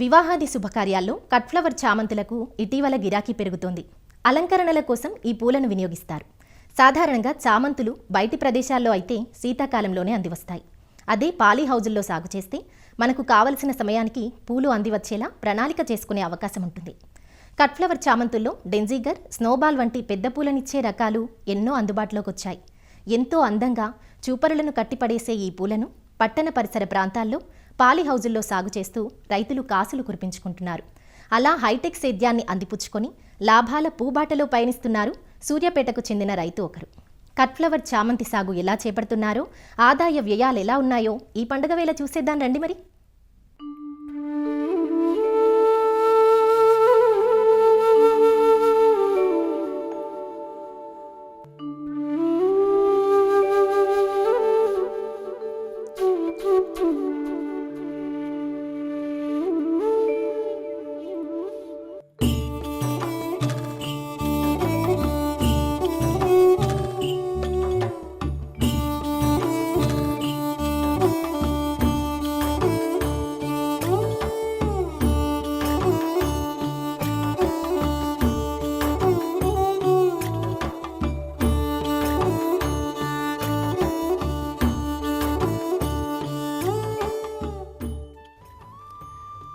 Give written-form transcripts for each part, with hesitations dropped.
వివాహాది శుభకార్యాల్లో cut flower చామంతులకు ఇటీవల గిరాకీ పెరుగుతోంది. అలంకరణల కోసం ఈ పూలను వినియోగిస్తారు. సాధారణంగా చామంతులు బయటి ప్రదేశాల్లో అయితే శీతాకాలంలోనే అందివస్తాయి. అదే పాలీ హౌజుల్లో సాగు చేస్తే మనకు కావలసిన సమయానికి పూలు అందివచ్చేలా ప్రణాళిక చేసుకునే అవకాశం ఉంటుంది. కట్ ఫ్లవర్ చామంతుల్లో డెంజీగర్, స్నోబాల్ వంటి పెద్ద పూలనిచ్చే రకాలు ఎన్నో అందుబాటులోకి వచ్చాయి. ఎంతో అందంగా చూపరులను కట్టిపడేసే ఈ పూలను పట్టణ పరిసర ప్రాంతాల్లో పాలీ హౌజుల్లో సాగు చేస్తూ రైతులు కాసులు కురిపించుకుంటున్నారు. అలా హైటెక్ సేద్యాన్ని అందిపుచ్చుకొని లాభాల పూబాటలో పయనిస్తున్నారు సూర్యాపేటకు చెందిన రైతు ఒకరు. కట్ ఫ్లవర్ చామంతి సాగు ఎలా చేపడుతున్నారో, ఆదాయ వ్యయాలు ఎలా ఉన్నాయో ఈ పండుగ వేళ చూసేద్దాం రండి మరి.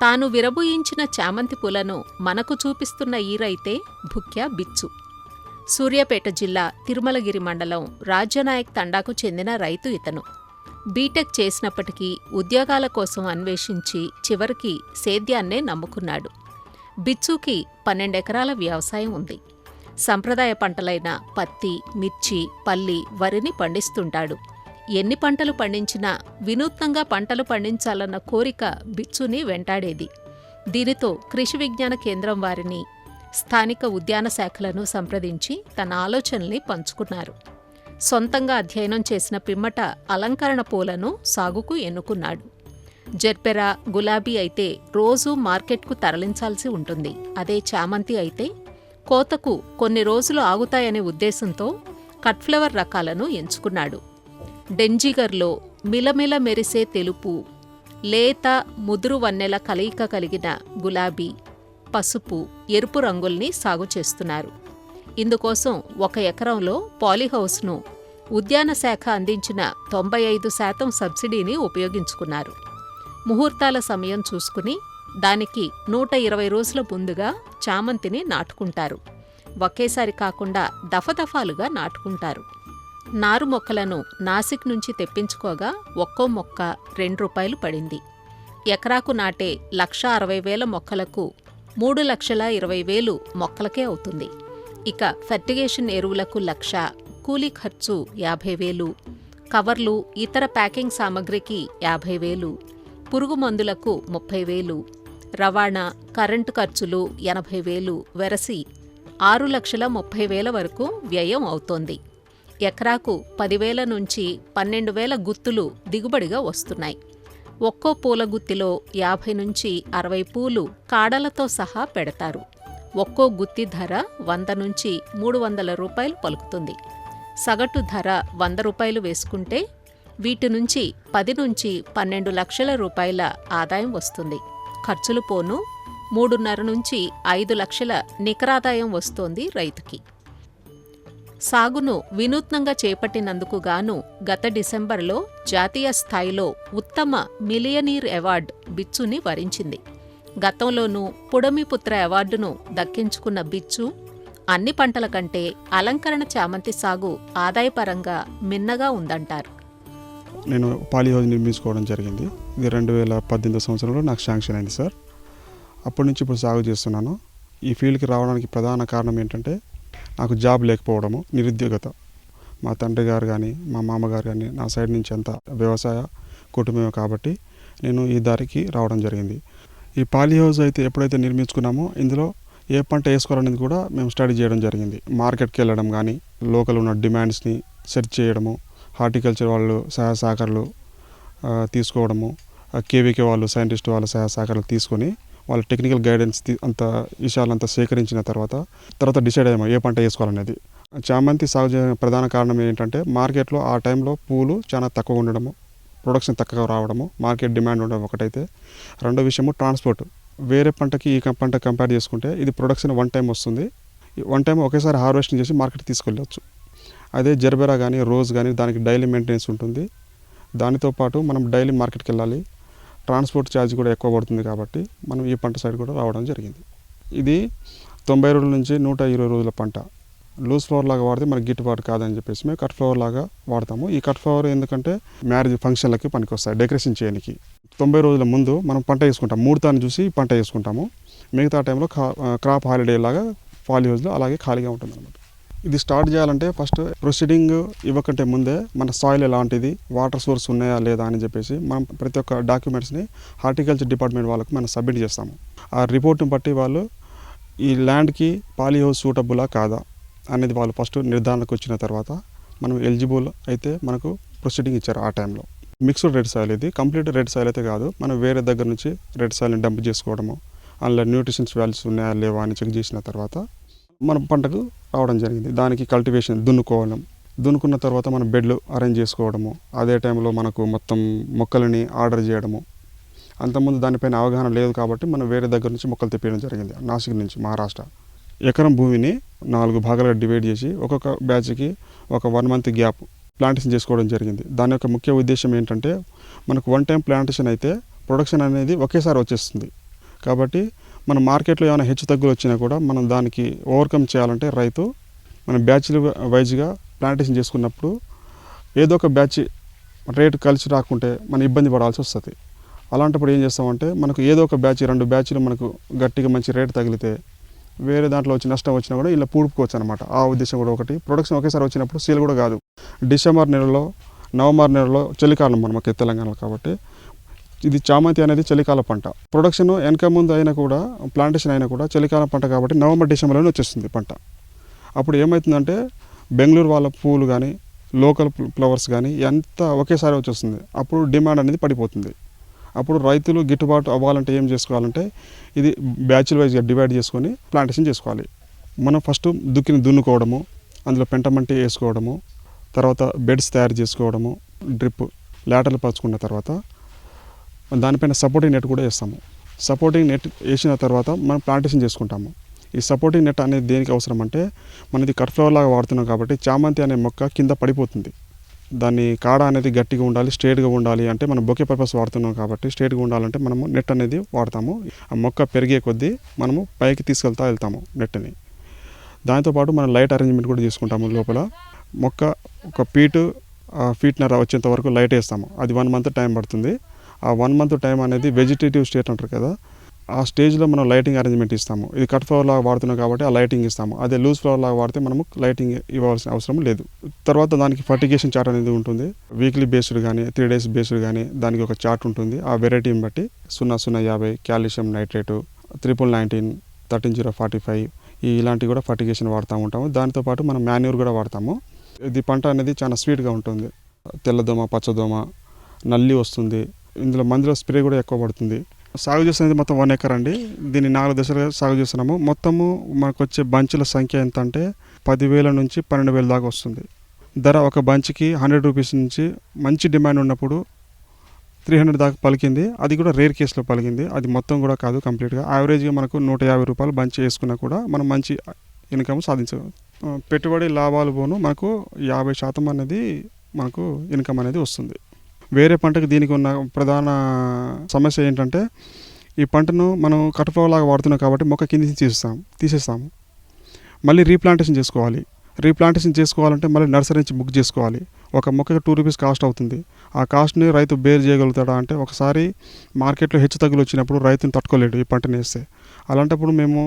తాను విరబూయించిన చామంతి పూలను మనకు చూపిస్తున్న ఈ రైతే భుక్యా బిచ్చు. సూర్యాపేట జిల్లా తిరుమలగిరి మండలం రాజ్యనాయక్ తండాకు చెందిన రైతు ఇతను. బీటెక్ చేసినప్పటికీ ఉద్యోగాల కోసం అన్వేషించి చివరికి సేద్యాన్నే నమ్ముకున్నాడు. బిచ్చుకి 12 ఎకరాల వ్యవసాయం ఉంది. సంప్రదాయ పంటలైన పత్తి, మిర్చి, పల్లి, వరిని పండిస్తుంటాడు. ఎన్ని పంటలు పండించినా వినూత్నంగా పంటలు పండించాలన్న కోరిక బిచ్చుని వెంటాడేది. దీనితో కృషి విజ్ఞాన కేంద్రం వారిని, స్థానిక ఉద్యాన శాఖలను సంప్రదించి తన ఆలోచనల్ని పంచుకున్నారు. సొంతంగా అధ్యయనం చేసిన పిమ్మట అలంకరణ పూలను సాగుకు ఎన్నుకున్నాడు. జర్పెరా, గులాబీ అయితే రోజూ మార్కెట్కు తరలించాల్సి ఉంటుంది. అదే చామంతి అయితే కోతకు కొన్ని రోజులు ఆగుతాయనే ఉద్దేశంతో కట్ ఫ్లవర్ రకాలను ఎంచుకున్నాడు. డెంజిగర్లో మిలమిల మెరిసే తెలుపు, లేత ముదురు వన్నెల కలయిక కలిగిన గులాబీ, పసుపు, ఎరుపు రంగుల్ని సాగు చేస్తున్నారు. ఇందుకోసం 1 ఎకరంలో పాలీహౌస్ను ఉద్యాన శాఖ అందించిన 95% సబ్సిడీని ఉపయోగించుకున్నారు. ముహూర్తాల సమయం చూసుకుని దానికి 120 రోజుల ముందుగా చామంతిని నాటుకుంటారు. ఒకేసారి కాకుండా దఫదఫాలుగా నాటుకుంటారు. నారు మొక్కలను నాసిక్ నుంచి తెప్పించుకోగా ఒక్కో మొక్క ₹2 పడింది. ఎకరాకు నాటే 1,60,000 మొక్కలకు 3,20,000 మొక్కలకే అవుతుంది. ఇక ఫెర్టిగేషన్ ఎరువులకు 1,00,000, కూలీ ఖర్చు 50,000, కవర్లు, ఇతర ప్యాకింగ్ సామగ్రికి 50,000, పురుగు మందులకు 30,000, రవాణా, కరెంటు ఖర్చులు 80,000 వెరసి 6,30,000 వరకు వ్యయం అవుతోంది. ఎకరాకు 10,000 నుంచి 12,000 గుత్తులు దిగుబడిగా వస్తున్నాయి. ఒక్కో పూల గుత్తిలో 50 నుంచి 60 పూలు కాడలతో సహా పెడతారు. ఒక్కో గుత్తి ధర 100 నుంచి 300 రూపాయలు పలుకుతుంది. సగటు ధర ₹100 వేసుకుంటే వీటి నుంచి 10 నుంచి 12 లక్షల రూపాయల ఆదాయం వస్తుంది. ఖర్చులు పోను 3.5 నుంచి 5 లక్షల నికరాదాయం వస్తోంది రైతుకి. సాగును వినూత్నంగా చేపట్టినందుకు గాను గత డిసెంబర్లో జాతీయ స్థాయిలో ఉత్తమ మిలియనీర్ అవార్డు బిచ్చుని వరించింది. గతంలోనూ పుడమిపుత్ర అవార్డును దక్కించుకున్న బిచ్చు అన్ని పంటల కంటే అలంకరణ చామంతి సాగు ఆదాయపరంగా మిన్నగా ఉందంటారు. నేను పాలీ హౌజ్ నిర్మించుకోవడం జరిగింది. ఇది 2018 సంవత్సరంలో నాకు శాంక్షన్ అయింది సార్. అప్పటి నుంచి ఇప్పుడు సాగు చేస్తున్నాను. ఈ ఫీల్డ్కి రావడానికి ప్రధాన కారణం ఏంటంటే నాకు జాబ్ లేకపోవడము, నిరుద్యోగత. మా తండ్రి గారు కానీ మా మామగారు కానీ నా సైడ్ నుంచి అంతా వ్యవసాయ కుటుంబమే కాబట్టి నేను ఈ దారికి రావడం జరిగింది. ఈ పాలీ హౌస్ అయితే ఎప్పుడైతే నిర్మించుకున్నామో ఇందులో ఏ పంట వేసుకోవాలనేది కూడా మేము స్టడీ చేయడం జరిగింది. మార్కెట్కి వెళ్ళడం కానీ, లోకల్ ఉన్న డిమాండ్స్ని సెర్చ్ చేయడము, హార్టికల్చర్ వాళ్ళు సహాయ సహకారాలు తీసుకోవడము, కేవీకే వాళ్ళు సైంటిస్ట్ వాళ్ళ సహాయ సహకారాలు తీసుకొని వాళ్ళ టెక్నికల్ గైడెన్స్ అంత విషయాలంతా సేకరించిన తర్వాత డిసైడ్ అయ్యాము ఏ పంట వేసుకోవాలనేది. చామంతి సాగు చేయడానికి ప్రధాన కారణం ఏంటంటే మార్కెట్లో ఆ టైంలో పూలు చాలా తక్కువ ఉండడము, ప్రొడక్షన్ తక్కువగా రావడము, మార్కెట్ డిమాండ్ ఉండడం ఒకటైతే, రెండో విషయము ట్రాన్స్పోర్ట్. వేరే పంటకి ఈ పంట కంపేర్ చేసుకుంటే ఇది ప్రొడక్షన్ వన్ టైం వస్తుంది. వన్ టైం ఒకేసారి హార్వెస్టింగ్ చేసి మార్కెట్ తీసుకెళ్ళవచ్చు. అదే జర్బెరా కానీ రోజ్ కానీ దానికి డైలీ మెయింటెనెన్స్ ఉంటుంది. దానితో పాటు మనం డైలీ మార్కెట్కి వెళ్ళాలి. ట్రాన్స్పోర్ట్ ఛార్జ్ కూడా ఎక్కువ పడుతుంది కాబట్టి మనం ఈ పంట సైడ్ కూడా రావడం జరిగింది. ఇది 90 రోజుల నుంచి 120 రోజుల పంట. లూజ్ ఫ్లవర్ లాగా వాడితే మనకి గిట్టుబాటు కాదని చెప్పేసి మేము కట్ ఫ్లవర్ లాగా వాడతాము. ఈ కట్ ఫ్లవర్ ఎందుకంటే మ్యారేజ్ ఫంక్షన్లకి పనికొస్తాయి, డెకరేషన్ చేయడానికి. 90 రోజుల ముందు మనం పంట వేసుకుంటాం, ముహూర్తాన్ని చూసి పంట వేసుకుంటాము. మిగతా టైంలో క్రాప్ హాలిడే లాగా పాలీ హౌస్లో అలాగే ఖాళీగా ఉంటుంది అనమాట. ఇది స్టార్ట్ చేయాలంటే ఫస్ట్ ప్రొసీడింగ్ ఇవ్వకంటే ముందే మన సాయిల్ ఎలాంటిది, వాటర్ సోర్స్ ఉన్నాయా లేదా అని చెప్పేసి మనం ప్రతి ఒక్క డాక్యుమెంట్స్ని హార్టికల్చర్ డిపార్ట్మెంట్ వాళ్ళకు మనం సబ్మిట్ చేస్తాము. ఆ రిపోర్ట్ని బట్టి వాళ్ళు ఈ ల్యాండ్కి పాలీ హౌస్ సూటబులా కాదా అనేది వాళ్ళు ఫస్ట్ నిర్ధారణకు వచ్చిన తర్వాత మనం ఎలిజిబుల్ అయితే మనకు ప్రొసీడింగ్ ఇచ్చారు. ఆ టైంలో మిక్స్డ్ రెడ్ సాయిల్, ఇది కంప్లీట్ రెడ్ సాయిల్ అయితే కాదు. మనం వేరే దగ్గర నుంచి రెడ్ సాయిల్ని డంప్ చేసుకోవడము, అందులో న్యూట్రిషన్స్ వాల్యూస్ ఉన్నాయా లేవా అని చెక్ చేసిన తర్వాత మన పంటకు రావడం జరిగింది. దానికి కల్టివేషన్ దున్నుకున్న తర్వాత మనం బెడ్లు అరేంజ్ చేసుకోవడము, అదే టైంలో మనకు మొత్తం మొక్కలని ఆర్డర్ చేయడము. అంతకుముందు దానిపైన అవగాహన లేదు కాబట్టి మనం వేరే దగ్గర నుంచి మొక్కలు తెప్పించడం జరిగింది, నాసిక్ నుంచి, మహారాష్ట్ర. ఎకరం భూమిని 4 భాగాలుగా డివైడ్ చేసి ఒక్కొక్క బ్యాచ్కి ఒక 1 month గ్యాప్ ప్లాంటేషన్ చేసుకోవడం జరిగింది. దాని యొక్క ముఖ్య ఉద్దేశం ఏంటంటే మనకు వన్ టైం ప్లాంటేషన్ అయితే ప్రొడక్షన్ అనేది ఒకేసారి వచ్చేస్తుంది. కాబట్టి మన మార్కెట్లో ఏమైనా హెచ్చు తగ్గులు వచ్చినా కూడా మనం దానికి ఓవర్కమ్ చేయాలంటే రైతు మన బ్యాచ్లు వైజ్గా ప్లాంటేషన్ చేసుకున్నప్పుడు ఏదో ఒక బ్యాచ్ రేటు కలిసి రాకుంటే మనం ఇబ్బంది పడాల్సి వస్తుంది. అలాంటప్పుడు ఏం చేస్తామంటే మనకు ఏదో ఒక బ్యాచ్ 2 బ్యాచ్లు మనకు గట్టిగా మంచి రేటు తగిలితే వేరే దాంట్లో వచ్చి నష్టం వచ్చినా కూడా ఇలా పూడుకోవచ్చు అనమాట. ఆ ఉద్దేశం కూడా ఒకటి. ప్రొడక్షన్ ఒకేసారి వచ్చినప్పుడు సేల్ కూడా కాదు. డిసెంబర్ నెలలో, నవంబర్ నెలలో చలికాలం మనకి తెలంగాణలో కాబట్టి ఇది చామంతి అనేది చలికాల పంట. ప్రొడక్షన్ వెనక ముందు అయినా కూడా ప్లాంటేషన్ అయినా కూడా చలికాలం పంట కాబట్టి నవంబర్ డిసెంబర్లోనే వచ్చేస్తుంది పంట. అప్పుడు ఏమవుతుందంటే బెంగళూరు వాళ్ళ పూలు కానీ లోకల్ ఫ్లవర్స్ కానీ ఎంత ఒకేసారి వచ్చేస్తుంది. అప్పుడు డిమాండ్ అనేది పడిపోతుంది. అప్పుడు రైతులు గిట్టుబాటు అవ్వాలంటే ఏం చేసుకోవాలంటే ఇది బ్యాచ్ల వైజ్గా డివైడ్ చేసుకొని ప్లాంటేషన్ చేసుకోవాలి. మనం ఫస్ట్ దున్నుకోవడము, అందులో పెంటమంటి వేసుకోవడము, తర్వాత బెడ్స్ తయారు చేసుకోవడము, డ్రిప్ లాటర్లు పరుచుకున్న తర్వాత దానిపైన సపోర్టింగ్ నెట్ కూడా వేస్తాము. సపోర్టింగ్ నెట్ వేసిన తర్వాత మనం ప్లాంటేషన్ చేసుకుంటాము. ఈ సపోర్టింగ్ నెట్ అనేది దేనికి అవసరం అంటే మనది కట్ ఫ్లవర్ లాగా వాడుతున్నాం కాబట్టి చామంతి అనే మొక్క కింద పడిపోతుంది. దాన్ని కాడ అనేది గట్టిగా ఉండాలి, స్ట్రేట్గా ఉండాలి. అంటే మనం బొకే పర్పస్ వాడుతున్నాం కాబట్టి స్ట్రేట్గా ఉండాలంటే మనము నెట్ అనేది వాడతాము. ఆ మొక్క పెరిగే కొద్దీ మనము పైకి వెళ్తాము నెట్ని. దాంతోపాటు మనం లైట్ అరేంజ్మెంట్ కూడా చేసుకుంటాము. లోపల మొక్క ఒక ఫీట్నర వచ్చేంత వరకు లైట్ వేస్తాము. అది 1 month టైం పడుతుంది. ఆ 1 month టైం అనేది వెజిటేటివ్ స్టేట్ అంటారు కదా, ఆ స్టేజ్లో మనం లైటింగ్ అరేంజ్మెంట్ ఇస్తాము. ఇది కట్ ఫ్లవర్ లాగా వాడుతున్నాం కాబట్టి ఆ లైటింగ్ ఇస్తాము. అదే లూజ్ ఫ్లవర్ లాగా వాడితే మనము లైటింగ్ ఇవ్వాల్సిన అవసరం లేదు. తర్వాత దానికి ఫర్టిగేషన్ చార్ట్ అనేది ఉంటుంది. వీక్లీ బేస్డ్ కానీ 3 days బేస్డ్ కానీ దానికి ఒక చార్ట్ ఉంటుంది. ఆ వెరైటీని బట్టి 0050 కాల్షియం నైట్రేటు, 9919, 13045 ఇలాంటివి కూడా ఫర్టిగేషన్ వాడుతూ ఉంటాము. దాంతోపాటు మనం మాన్యూర్ కూడా వాడతాము. ఇది పంట అనేది చాలా స్వీట్గా ఉంటుంది. తెల్లదోమ, పచ్చదోమ, నల్లి వస్తుంది. ఇందులో మందులో స్ప్రే కూడా ఎక్కువ పడుతుంది. సాగు చేస్తున్నది మొత్తం 1 acre అండి. దీన్ని 4 దశలుగా సాగు చేస్తున్నాము. మొత్తము మనకు వచ్చే బంచుల సంఖ్య ఎంత అంటే 10,000 నుంచి 12,000 దాకా వస్తుంది. ధర ఒక బంచ్కి 100 రూపీస్ నుంచి మంచి డిమాండ్ ఉన్నప్పుడు 300 దాకా పలికింది. అది కూడా రేర్ కేసులో పలికింది. అది మొత్తం కూడా కాదు, కంప్లీట్గా యావరేజ్గా మనకు 150 రూపాయలు బంచ్ వేసుకున్నా కూడా మనం మంచి ఇన్కమ్ సాధించగలం. పెట్టుబడి లాభాలు పోను మనకు 50% అనేది మనకు ఇన్కమ్ అనేది వస్తుంది. వేరే పంటకు దీనికి ఉన్న ప్రధాన సమస్య ఏంటంటే ఈ పంటను మనం కట్ ఫ్లవర్ లాగా వాడుతున్నాం కాబట్టి మొక్క కింద తీసేస్తాము. మళ్ళీ రీప్లాంటేషన్ చేసుకోవాలి. రీప్లాంటేషన్ చేసుకోవాలంటే మళ్ళీ నర్సరీ నుంచి బుక్ చేసుకోవాలి. ఒక మొక్కకి 2 రూపీస్ కాస్ట్ అవుతుంది. ఆ కాస్ట్ని రైతు బేర్ చేయగలుగుతాడా అంటే ఒకసారి మార్కెట్లో హెచ్చు తగ్గులు వచ్చినప్పుడు రైతుని తట్టుకోలేడు ఈ పంటని వేస్తే. అలాంటప్పుడు మేము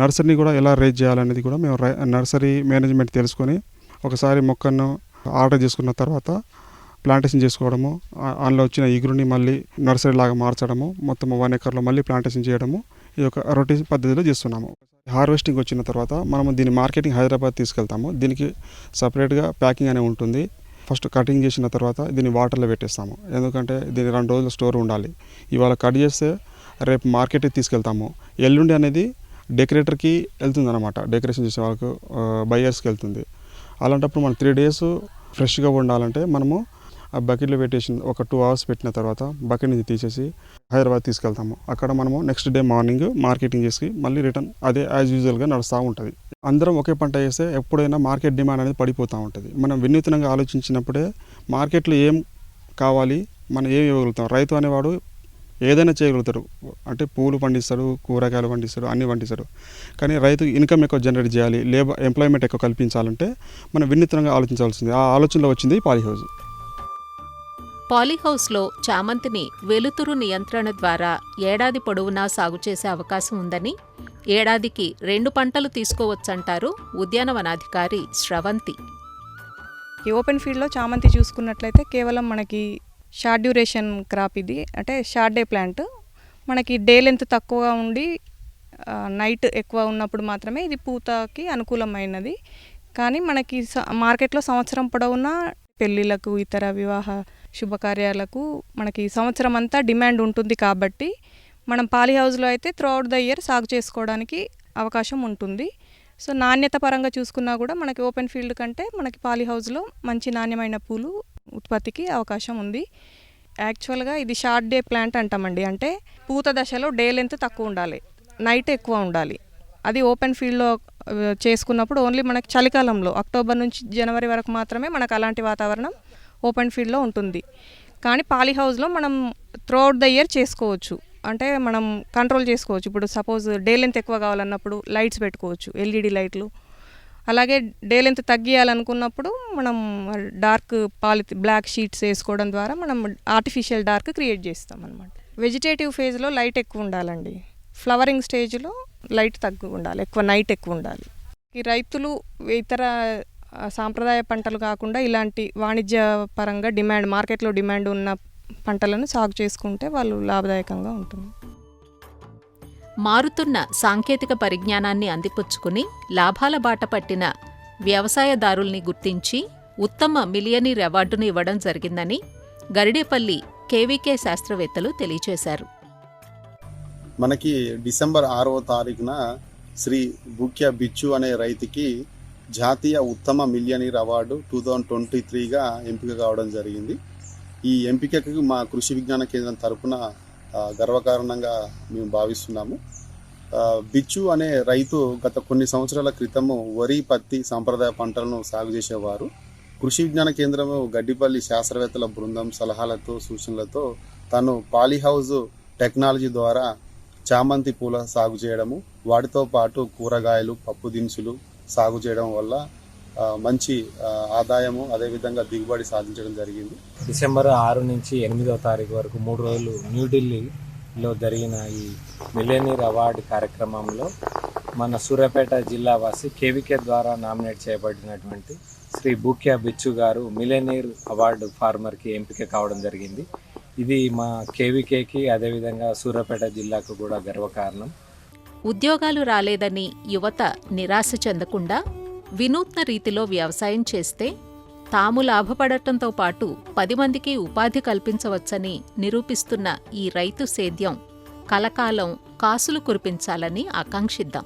నర్సరీని కూడా ఎలా రేజ్ చేయాలనేది కూడా మేము నర్సరీ మేనేజ్మెంట్ తెలుసుకొని ఒకసారి మొక్కను ఆర్డర్ చేసుకున్న తర్వాత ప్లాంటేషన్ చేసుకోవడము, అందులో వచ్చిన ఇగురుని మళ్ళీ నర్సరీ లాగా మార్చడము, మొత్తం 1 acreలో మళ్ళీ ప్లాంటేషన్ చేయడము, ఈ యొక్క రొటీన్ పద్ధతిలో చేస్తున్నాము. హార్వెస్టింగ్ వచ్చిన తర్వాత మనము దీని మార్కెటింగ్ హైదరాబాద్ తీసుకెళ్తాము. దీనికి సపరేట్గా ప్యాకింగ్ అనేది ఉంటుంది. ఫస్ట్ కటింగ్ చేసిన తర్వాత దీన్ని వాటర్లో పెట్టేస్తాము. ఎందుకంటే దీన్ని 2 రోజులు స్టోర్ ఉండాలి. ఇవాళ కట్ చేస్తే రేపు మార్కెట్కి తీసుకెళ్తాము. ఎల్లుండి అనేది డెకరేటర్కి వెళ్తుంది అనమాట, డెకరేషన్ చేసే వాళ్ళకు బయర్స్కి వెళ్తుంది. అలాంటప్పుడు మనం 3 days ఫ్రెష్గా ఉండాలంటే మనము ఆ బకెట్లో పెట్టేసి ఒక 2 అవర్స్ పెట్టిన తర్వాత బకెట్ నుంచి తీసేసి హైదరాబాద్ తీసుకెళ్తాము. అక్కడ మనము నెక్స్ట్ డే మార్నింగ్ మార్కెటింగ్ చేసి మళ్ళీ రిటర్న్ అదే యాజ్ యూజువల్గా నడుస్తూ ఉంటుంది. అందరం ఒకే పంట వేస్తే ఎప్పుడైనా మార్కెట్ డిమాండ్ అనేది పడిపోతూ ఉంటుంది. మనం వినూత్నంగా ఆలోచించినప్పుడే మార్కెట్లో ఏం కావాలి, మనం ఏం ఇవ్వగలుగుతాం. రైతు అనేవాడు ఏదైనా చేయగలుగుతాడు. అంటే పూలు పండిస్తాడు, కూరగాయలు పండిస్తాడు, అన్నీ పండిస్తాడు. కానీ రైతు ఇన్కమ్ ఎక్కువ జనరేట్ చేయాలి, ఎంప్లాయ్మెంట్ ఎక్కువ కల్పించాలంటే మనం వినూత్నంగా ఆలోచించాల్సింది. ఆ ఆలోచనలో వచ్చింది పాలీహౌస్. పాలీహౌస్లో చామంతిని వెలుతురు నియంత్రణ ద్వారా ఏడాది పొడవునా సాగు చేసే అవకాశం ఉందని, ఏడాదికి 2 పంటలు తీసుకోవచ్చంటారు ఉద్యానవనాధికారి స్రవంతి. ఈ ఓపెన్ ఫీల్డ్లో చామంతి చూసుకున్నట్లయితే కేవలం మనకి షార్ట్ డ్యూరేషన్ క్రాప్ ఇది, అంటే షార్ట్ డే ప్లాంట్. మనకి డే లెంత్ తక్కువగా ఉండి నైట్ ఎక్కువ ఉన్నప్పుడు మాత్రమే ఇది పూతకి అనుకూలమైనది. కానీ మనకి మార్కెట్లో సంవత్సరం పొడవునా పెళ్ళిళ్ళకు, ఇతర వివాహ శుభకార్యాలకు మనకి సంవత్సరం అంతా డిమాండ్ ఉంటుంది. కాబట్టి మనం పాలీహౌస్లో అయితే త్రూఅవుట్ ద ఇయర్ సాగు చేసుకోవడానికి అవకాశం ఉంటుంది. సో నాణ్యత పరంగా చూసుకున్నా కూడా మనకి ఓపెన్ ఫీల్డ్ కంటే మనకి పాలీహౌస్లో మంచి నాణ్యమైన పూలు ఉత్పత్తికి అవకాశం ఉంది. యాక్చువల్గా ఇది షార్ట్ డే ప్లాంట్ అంటామండి. అంటే పూత దశలో డే లెంత్ తక్కువ ఉండాలి, నైట్ ఎక్కువ ఉండాలి. అది ఓపెన్ ఫీల్డ్లో చేసుకున్నప్పుడు ఓన్లీ మనకి చలికాలంలో అక్టోబర్ నుంచి జనవరి వరకు మాత్రమే మనకు అలాంటి వాతావరణం ఓపెన్ ఫీల్డ్లో ఉంటుంది. కానీ పాలీహౌస్లో మనం త్రూఅవుట్ ద ఇయర్ చేసుకోవచ్చు. అంటే మనం కంట్రోల్ చేసుకోవచ్చు. ఇప్పుడు సపోజ్ డే లెంత్ ఎక్కువ కావాలన్నప్పుడు లైట్స్ పెట్టుకోవచ్చు, ఎల్ఈడి లైట్లు. అలాగే డే లెంత్ తగ్గియాలనుకున్నప్పుడు మనం డార్క్ బ్లాక్ షీట్స్ వేసుకోవడం ద్వారా మనం ఆర్టిఫిషియల్ డార్క్ క్రియేట్ చేస్తాం అన్నమాట. వెజిటేటివ్ ఫేజ్లో లైట్ ఎక్కువ ఉండాలండి. ఫ్లవరింగ్ స్టేజ్లో లైట్ తక్కువ ఉండాలి, ఎక్కువ నైట్ ఎక్కువ ఉండాలి. ఈ రైతులు ఇతర సాంప్రదాయ పంటలు కాకుండా ఇలాంటి వాణిజ్య పరంగా మార్కెట్లో డిమాండ్ ఉన్న పంటలను సాగు చేసుకుంటే వాళ్ళు లాభదాయకంగా ఉంటుంది. మారుతున్న సాంకేతిక పరిజ్ఞానాన్ని అందిపుచ్చుకుని లాభాల బాట పట్టిన వ్యవసాయదారుల్ని గుర్తించి ఉత్తమ మిలియనీర్ అవార్డును ఇవ్వడం జరిగిందని గరిడేపల్లి కేవీకే శాస్త్రవేత్తలు తెలియజేశారు. మనకి డిసెంబర్ 6వ తారీఖున శ్రీ బుక్యా బిచ్చు అనే రైతుకి జాతీయ ఉత్తమ మిలియనీర్ అవార్డు 2023గా ఎంపిక కావడం జరిగింది. ఈ ఎంపికకు మా కృషి విజ్ఞాన కేంద్రం తరపున గర్వకారణంగా మేము భావిస్తున్నాము. బిచ్చు అనే రైతు గత కొన్ని సంవత్సరాల క్రితము వరి, పత్తి సాంప్రదాయ పంటలను సాగు చేసేవారు. కృషి విజ్ఞాన కేంద్రము గడ్డిపల్లి శాస్త్రవేత్తల బృందం సలహాలతో, సూచనలతో తను పాలీహౌస్ టెక్నాలజీ ద్వారా చామంతి పూల సాగు చేయడము, వాటితో పాటు కూరగాయలు, పప్పు దినుసులు సాగు చేయడం వల్ల మంచి ఆదాయము, అదేవిధంగా దిగుబడి సాధించడం జరిగింది. డిసెంబర్ 6 నుంచి 8వ తారీఖు వరకు 3 రోజులు న్యూఢిల్లీలో జరిగిన ఈ మిలియనీర్ అవార్డు కార్యక్రమంలో మన సూర్యాపేట జిల్లా వాసి కేవీకే ద్వారా నామినేట్ చేయబడినటువంటి శ్రీ బుక్యా బిచ్చు గారు మిలియనీర్ అవార్డు ఫార్మర్కి ఎంపిక కావడం జరిగింది. ఇది మా కేవీకేకి అదేవిధంగా సూర్యాపేట జిల్లాకు కూడా గర్వకారణం. ఉద్యోగాలు రాలేదని యువత నిరాశ చెందకుండా వినూత్న రీతిలో వ్యవసాయం చేస్తే తాము లాభపడటంతో పాటు 10 మందికి ఉపాధి కల్పించవచ్చని నిరూపిస్తున్న ఈ రైతు సేద్యం కలకాలం కాసులు కురిపించాలని ఆకాంక్షిద్దాం.